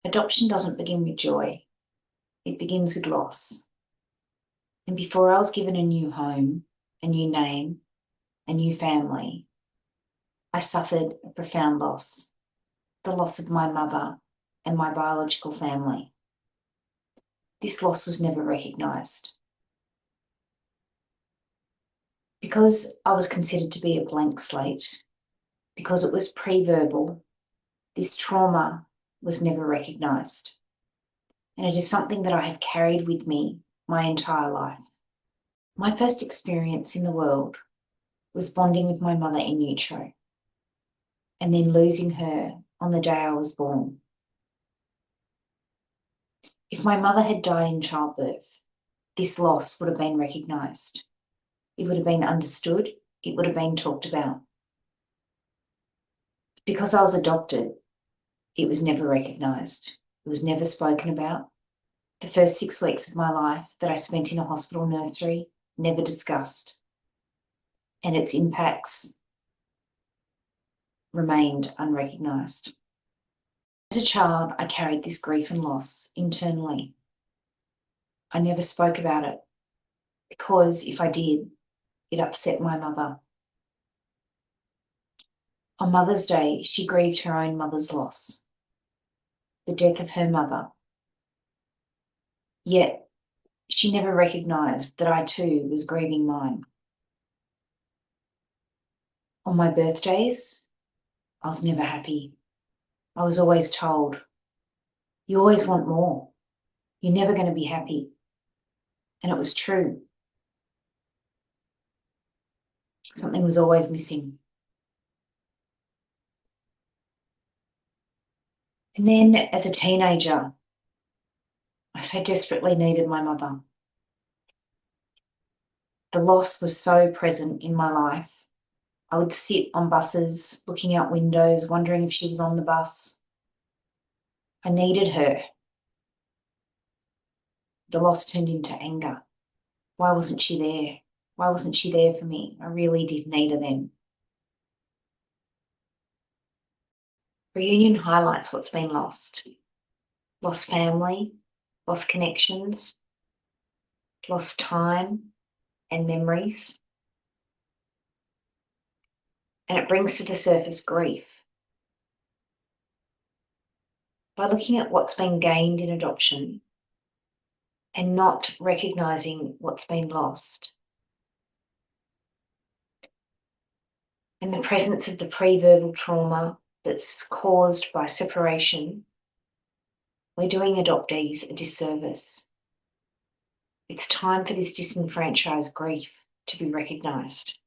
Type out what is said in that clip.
Adoption doesn't begin with joy. It begins with loss. And before I was given a new home, a new name, a new family, I suffered a profound loss, the loss of my mother and my biological family. This loss was never recognised. Because I was considered to be a blank slate, because it was pre-verbal, this trauma was never recognised. And it is something that I have carried with me my entire life. My first experience in the world was bonding with my mother in utero, and then losing her on the day I was born. If my mother had died in childbirth, this loss would have been recognised. It would have been understood. It would have been talked about. Because I was adopted, it was never recognised. It was never spoken about. The first 6 weeks of my life that I spent in a hospital nursery, never discussed. And its impacts remained unrecognised. As a child, I carried this grief and loss internally. I never spoke about it because if I did, it upset my mother. On Mother's Day, she grieved her own mother's loss, the death of her mother. Yet, she never recognised that I too was grieving mine. On my birthdays, I was never happy. I was always told, you always want more. You're never going to be happy. And it was true. Something was always missing. And then as a teenager, I so desperately needed my mother. The loss was so present in my life. I would sit on buses, looking out windows, wondering if she was on the bus. I needed her. The loss turned into anger. Why wasn't she there? Why wasn't she there for me? I really did need her then. Reunion highlights what's been lost. Lost family, lost connections, lost time and memories. And it brings to the surface grief. By looking at what's been gained in adoption and not recognising what's been lost, and the presence of the pre-verbal trauma that's caused by separation, we're doing adoptees a disservice. It's time for this disenfranchised grief to be recognised.